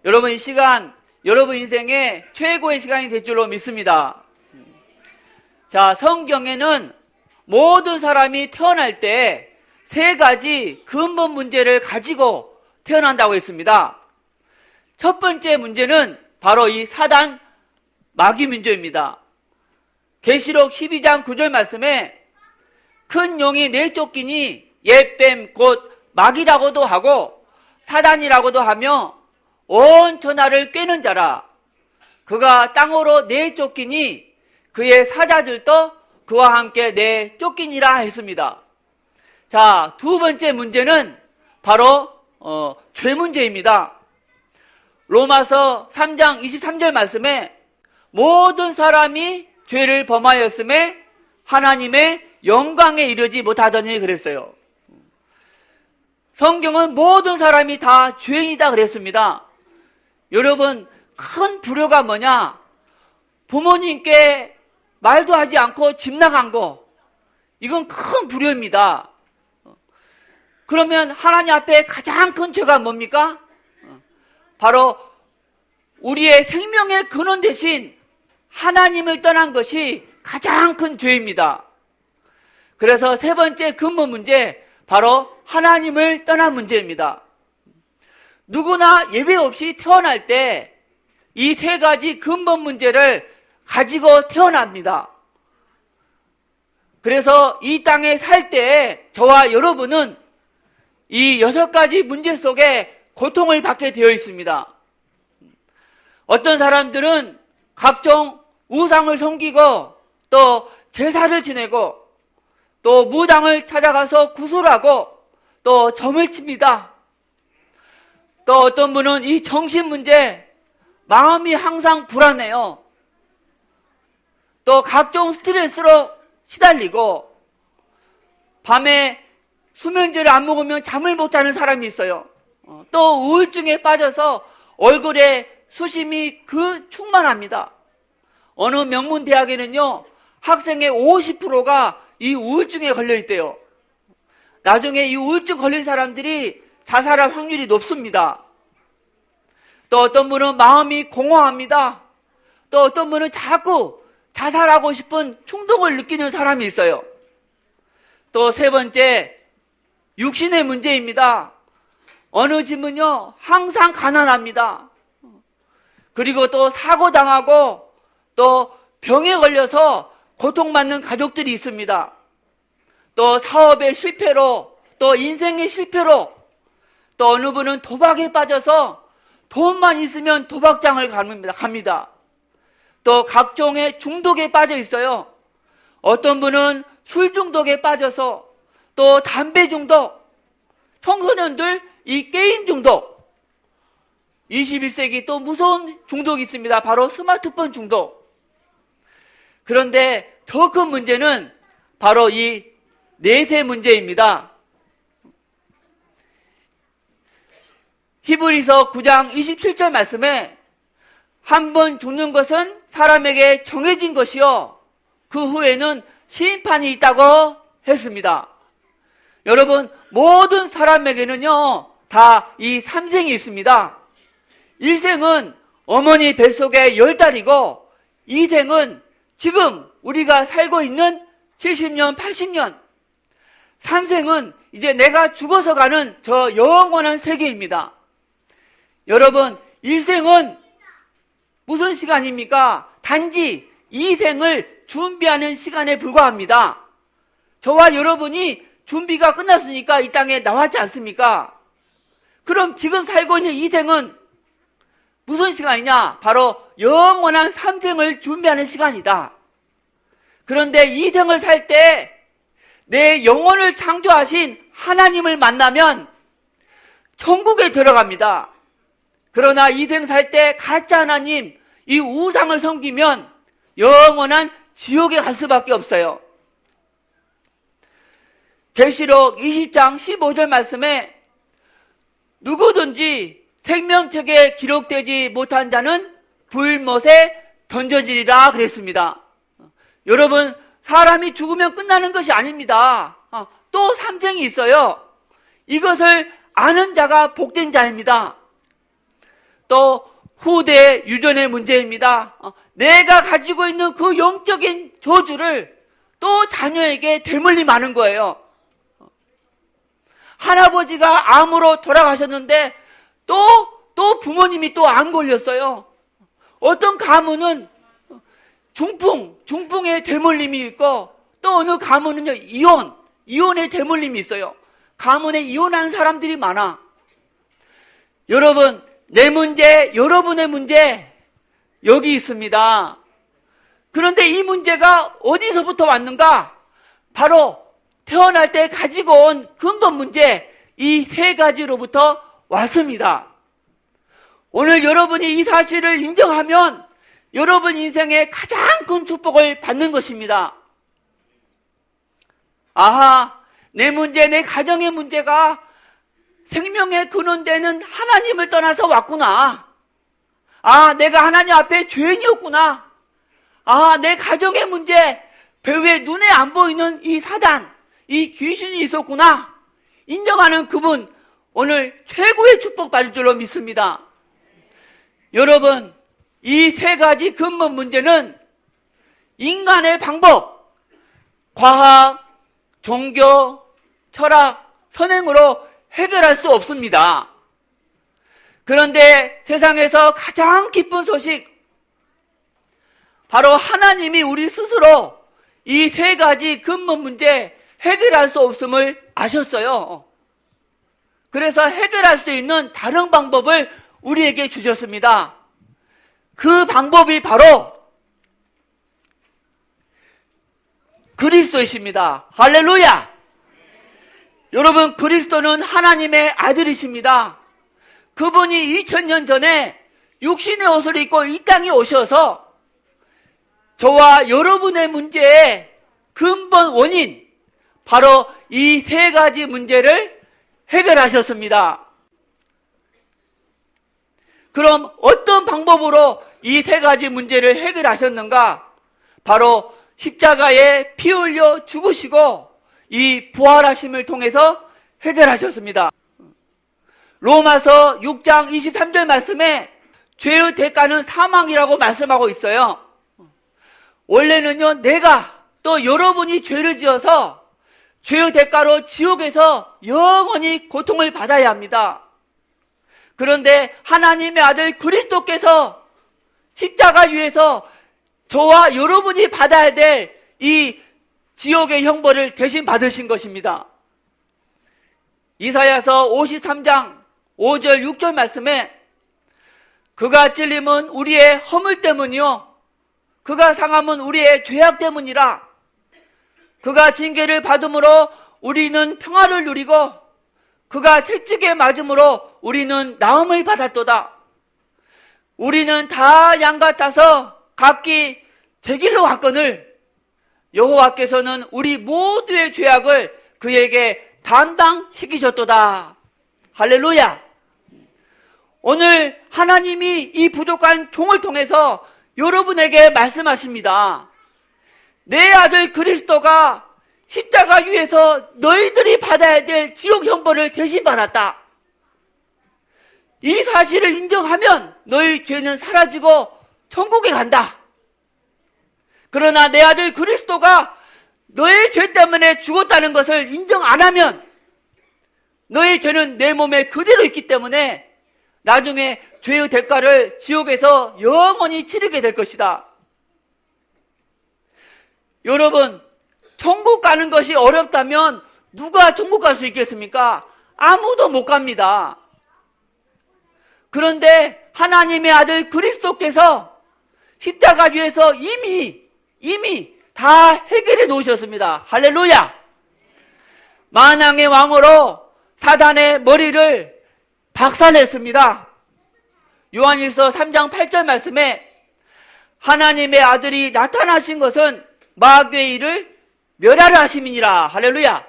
여러분 이 시간 여러분 인생의 최고의 시간이 될 줄로 믿습니다. 자, 성경에는 모든 사람이 태어날 때 세 가지 근본 문제를 가지고 태어난다고 했습니다. 첫 번째 문제는 바로 이 사단 마귀 문제입니다. 계시록 12장 9절 말씀에 큰 용이 내쫓기니 옛뱀 곧 마귀라고도 하고 사단이라고도 하며 온 천하를 꿰는 자라. 그가 땅으로 내쫓기니 그의 사자들도 그와 함께 내쫓기니라 했습니다. 자, 두 번째 문제는 바로 죄 문제입니다. 로마서 3장 23절 말씀에 모든 사람이 죄를 범하였음에 하나님의 영광에 이르지 못하더니 그랬어요. 성경은 모든 사람이 다 죄인이다 그랬습니다. 여러분, 큰 불효가 뭐냐? 부모님께 말도 하지 않고 집 나간 거, 이건 큰 불효입니다. 그러면 하나님 앞에 가장 큰 죄가 뭡니까? 바로 우리의 생명의 근원 대신 하나님을 떠난 것이 가장 큰 죄입니다. 그래서 세 번째 근본 문제, 바로 하나님을 떠난 문제입니다. 누구나 예외 없이 태어날 때 이 세 가지 근본 문제를 가지고 태어납니다. 그래서 이 땅에 살 때 저와 여러분은 이 6가지 문제 속에 고통을 받게 되어 있습니다. 어떤 사람들은 각종 우상을 섬기고 또 제사를 지내고 또 무당을 찾아가서 구슬하고 또 점을 칩니다. 또 어떤 분은 이 정신 문제, 마음이 항상 불안해요. 또 각종 스트레스로 시달리고 밤에 수면제를 안 먹으면 잠을 못 자는 사람이 있어요. 또 우울증에 빠져서 얼굴에 수심이 충만합니다. 어느 명문 대학에는요, 학생의 50%가 이 우울증에 걸려 있대요. 나중에 이 우울증 걸린 사람들이 자살할 확률이 높습니다. 또 어떤 분은 마음이 공허합니다. 또 어떤 분은 자꾸 자살하고 싶은 충동을 느끼는 사람이 있어요. 또 세 번째, 육신의 문제입니다. 어느 집은요, 항상 가난합니다. 그리고 또 사고당하고 또 병에 걸려서 고통받는 가족들이 있습니다. 또 사업의 실패로, 또 인생의 실패로, 또 어느 분은 도박에 빠져서 돈만 있으면 도박장을 갑니다. 또 각종의 중독에 빠져 있어요. 어떤 분은 술 중독에 빠져서, 또 담배 중독, 청소년들 이 게임 중독, 21세기 또 무서운 중독이 있습니다. 바로 스마트폰 중독. 그런데 더 큰 문제는 바로 이 내세 문제입니다. 히브리서 9장 27절 말씀에 한 번 죽는 것은 사람에게 정해진 것이요 그 후에는 심판이 있다고 했습니다. 여러분, 모든 사람에게는요 다 이 삼생이 있습니다. 일생은 어머니 뱃속의 10달이고 이생은 지금 우리가 살고 있는 70년, 80년, 삼생은 이제 내가 죽어서 가는 저 영원한 세계입니다. 여러분, 일생은 무슨 시간입니까? 단지 이생을 준비하는 시간에 불과합니다. 저와 여러분이 준비가 끝났으니까 이 땅에 나왔지 않습니까? 그럼 지금 살고 있는 이생은 무슨 시간이냐? 바로 영원한 삼생을 준비하는 시간이다. 그런데 이생을 살 때 내 영혼을 창조하신 하나님을 만나면 천국에 들어갑니다. 그러나 이생 살 때 가짜 하나님, 이 우상을 섬기면 영원한 지옥에 갈 수밖에 없어요. 계시록 20장 15절 말씀에 누구든지 생명책에 기록되지 못한 자는 불못에 던져지리라 그랬습니다. 여러분, 사람이 죽으면 끝나는 것이 아닙니다. 또 삼생이 있어요. 이것을 아는 자가 복된 자입니다. 또 후대 유전의 문제입니다. 내가 가지고 있는 그 영적인 저주를 또 자녀에게 되물림하는 거예요. 할아버지가 암으로 돌아가셨는데 또 부모님이 또 암 걸렸어요. 어떤 가문은 중풍의 대물림이 있고 또 어느 가문은요 이혼의 대물림이 있어요. 가문에 이혼하는 사람들이 많아. 여러분, 내 문제, 여러분의 문제 여기 있습니다. 그런데 이 문제가 어디서부터 왔는가? 바로 태어날 때 가지고 온 근본 문제, 이 세 가지로부터 왔습니다. 오늘 여러분이 이 사실을 인정하면 여러분 인생의 가장 큰 축복을 받는 것입니다. 아하, 내 문제, 내 가정의 문제가 생명의 근원되는 하나님을 떠나서 왔구나. 아, 내가 하나님 앞에 죄인이었구나. 아, 내 가정의 문제, 배후에 눈에 안 보이는 이 사단, 이 귀신이 있었구나. 인정하는 그분, 오늘 최고의 축복 받을 줄로 믿습니다. 여러분, 이 세 가지 근본 문제는 인간의 방법, 과학, 종교, 철학, 선행으로 해결할 수 없습니다. 그런데 세상에서 가장 기쁜 소식, 바로 하나님이 우리 스스로 이 세 가지 근본 문제 해결할 수 없음을 아셨어요. 그래서 해결할 수 있는 다른 방법을 우리에게 주셨습니다. 그 방법이 바로 그리스도이십니다. 할렐루야! 여러분, 그리스도는 하나님의 아들이십니다. 그분이 2000년 전에 육신의 옷을 입고 이 땅에 오셔서 저와 여러분의 문제의 근본 원인, 바로 이 세 가지 문제를 해결하셨습니다. 그럼 어떤 방법으로 이 세 가지 문제를 해결하셨는가? 바로 십자가에 피 흘려 죽으시고 이 부활하심을 통해서 해결하셨습니다. 로마서 6장 23절 말씀에 죄의 대가는 사망이라고 말씀하고 있어요. 원래는요, 내가 또 여러분이 죄를 지어서 죄의 대가로 지옥에서 영원히 고통을 받아야 합니다. 그런데 하나님의 아들 그리스도께서 십자가 위에서 저와 여러분이 받아야 될 이 지옥의 형벌을 대신 받으신 것입니다. 이사야서 53장 5절 6절 말씀에 그가 찔림은 우리의 허물 때문이요 그가 상함은 우리의 죄악 때문이라. 그가 징계를 받음으로 우리는 평화를 누리고 그가 채찍에 맞음으로 우리는 나음을 받았도다. 우리는 다 양 같아서 각기 제 길로 갔거늘 여호와께서는 우리 모두의 죄악을 그에게 담당시키셨도다. 할렐루야. 오늘 하나님이 이 부족한 종을 통해서 여러분에게 말씀하십니다. 내 아들 그리스도가 십자가 위에서 너희들이 받아야 될 지옥 형벌을 대신 받았다. 이 사실을 인정하면 너희 죄는 사라지고 천국에 간다. 그러나 내 아들 그리스도가 너의 죄 때문에 죽었다는 것을 인정 안 하면 너의 죄는 내 몸에 그대로 있기 때문에 나중에 죄의 대가를 지옥에서 영원히 치르게 될 것이다. 여러분, 천국 가는 것이 어렵다면 누가 천국 갈 수 있겠습니까? 아무도 못 갑니다. 그런데 하나님의 아들 그리스도께서 십자가 위에서 이미 다 해결해 놓으셨습니다. 할렐루야! 만왕의 왕으로 사단의 머리를 박살냈습니다. 요한일서 3장 8절 말씀에 하나님의 아들이 나타나신 것은 마귀의 일을 멸하려 하심이니라. 할렐루야.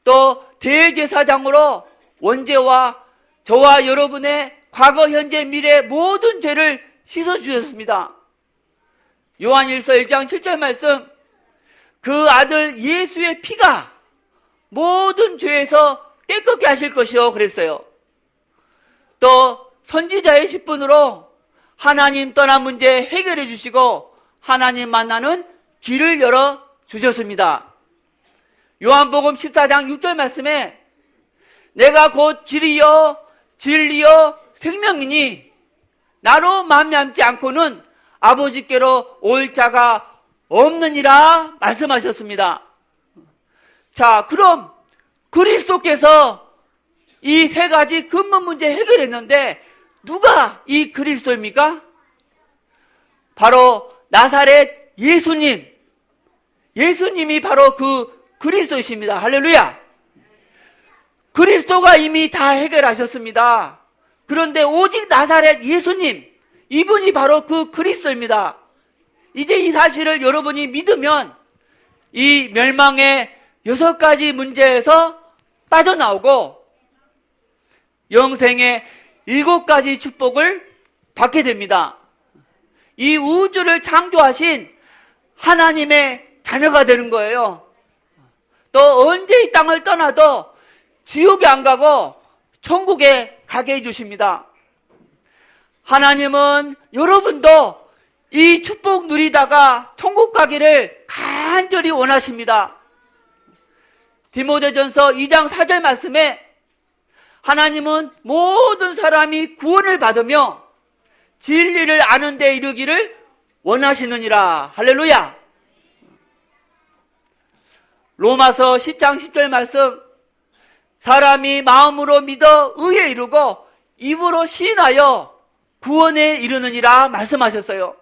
또 대제사장으로 원죄와 저와 여러분의 과거, 현재, 미래 모든 죄를 씻어주셨습니다. 요한일서 1장 7절 말씀, 그 아들 예수의 피가 모든 죄에서 깨끗게 하실 것이요 그랬어요. 또 선지자의 10분으로 하나님 떠난 문제 해결해 주시고 하나님 만나는 길을 열어 주셨습니다. 요한복음 14장 6절 말씀에 내가 곧 길이요 진리요 생명이니 나로 말미암지 않고는 아버지께로 올 자가 없느니라 말씀하셨습니다. 자, 그럼 그리스도께서 이 세 가지 근본 문제 해결했는데 누가 이 그리스도입니까? 바로 나사렛 예수님. 예수님이 바로 그 그리스도이십니다. 할렐루야. 그리스도가 이미 다 해결하셨습니다. 그런데 오직 나사렛 예수님, 이분이 바로 그 그리스도입니다. 이제 이 사실을 여러분이 믿으면 이 멸망의 6가지 문제에서 빠져나오고 영생의 7가지 축복을 받게 됩니다. 이 우주를 창조하신 하나님의 자녀가 되는 거예요. 또 언제 이 땅을 떠나도 지옥에 안 가고 천국에 가게 해주십니다. 하나님은 여러분도 이 축복 누리다가 천국 가기를 간절히 원하십니다. 디모데전서 2장 4절 말씀에 하나님은 모든 사람이 구원을 받으며 진리를 아는 데 이르기를 원하시느니라. 할렐루야. 로마서 10장 10절 말씀, 사람이 마음으로 믿어 의에 이르고 입으로 시인하여 구원에 이르느니라 말씀하셨어요.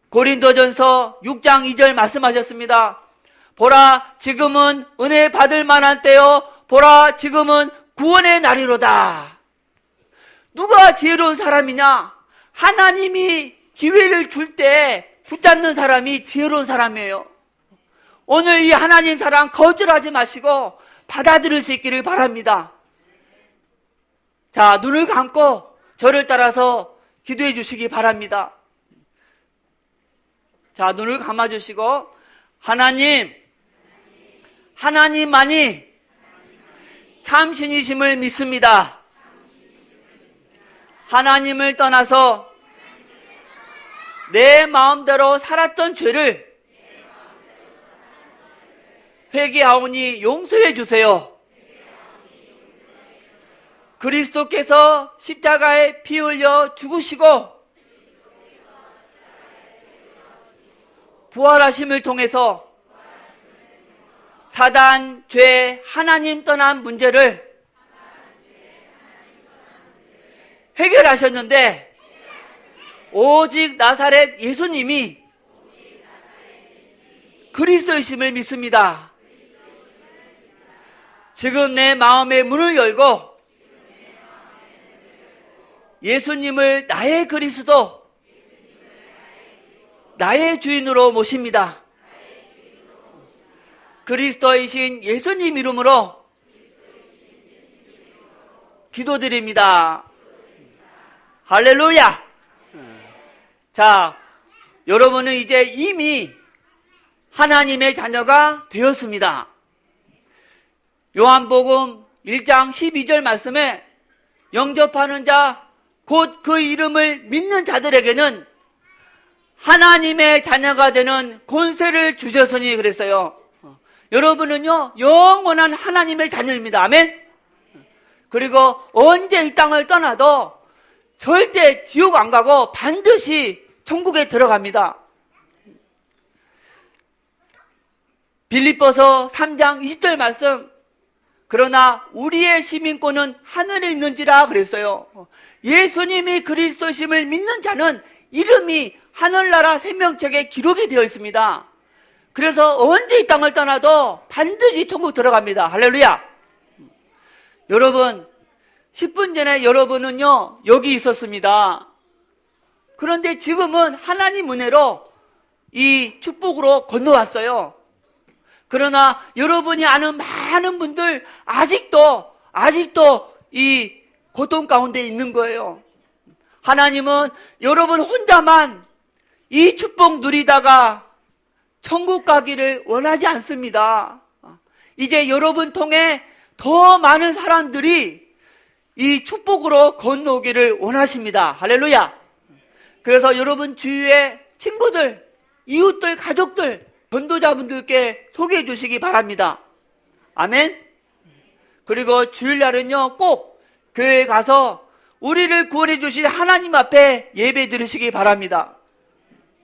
고린도전서 6장 2절 말씀하셨습니다. 보라, 지금은 은혜 받을 만한 때요. 보라, 지금은 구원의 날이로다. 누가 지혜로운 사람이냐? 하나님이 기회를 줄 때 붙잡는 사람이 지혜로운 사람이에요. 오늘 이 하나님 사랑 거절하지 마시고 받아들일 수 있기를 바랍니다. 자, 눈을 감고 저를 따라서 기도해 주시기 바랍니다. 자, 눈을 감아주시고 하나님만이 참신이심을 믿습니다. 하나님을 떠나서 내 마음대로 살았던 죄를 회개하오니 용서해 주세요. 그리스도께서 십자가에 피 흘려 죽으시고 부활하심을 통해서 사단, 죄, 하나님 떠난 문제를 해결하셨는데 오직 나사렛 예수님이 그리스도이심을 믿습니다. 지금 내 마음의 문을 열고 예수님을 나의 그리스도, 나의 주인으로 모십니다. 그리스도이신 예수님 이름으로 기도드립니다. 할렐루야. 자, 여러분은 이제 이미 하나님의 자녀가 되었습니다. 요한복음 1장 12절 말씀에 영접하는 자, 곧 그 이름을 믿는 자들에게는 하나님의 자녀가 되는 권세를 주셨으니 그랬어요. 여러분은요, 영원한 하나님의 자녀입니다. 아멘? 그리고 언제 이 땅을 떠나도 절대 지옥 안 가고 반드시 천국에 들어갑니다. 빌립보서 3장 20절 말씀, 그러나 우리의 시민권은 하늘에 있는지라 그랬어요. 예수님이 그리스도심을 믿는 자는 이름이 하늘나라 생명책에 기록이 되어 있습니다. 그래서 언제 이 땅을 떠나도 반드시 천국 들어갑니다. 할렐루야. 여러분, 10분 전에 여러분은요, 여기 있었습니다. 그런데 지금은 하나님 은혜로 이 축복으로 건너왔어요. 그러나 여러분이 아는 많은 분들 아직도 이 고통 가운데 있는 거예요. 하나님은 여러분 혼자만 이 축복 누리다가 천국 가기를 원하지 않습니다. 이제 여러분 통해 더 많은 사람들이 이 축복으로 건너오기를 원하십니다. 할렐루야. 그래서 여러분 주위의 친구들, 이웃들, 가족들, 전도자분들께 소개해 주시기 바랍니다. 아멘. 그리고 주일날은요 꼭 교회에 가서 우리를 구원해 주신 하나님 앞에 예배 드리시기 바랍니다.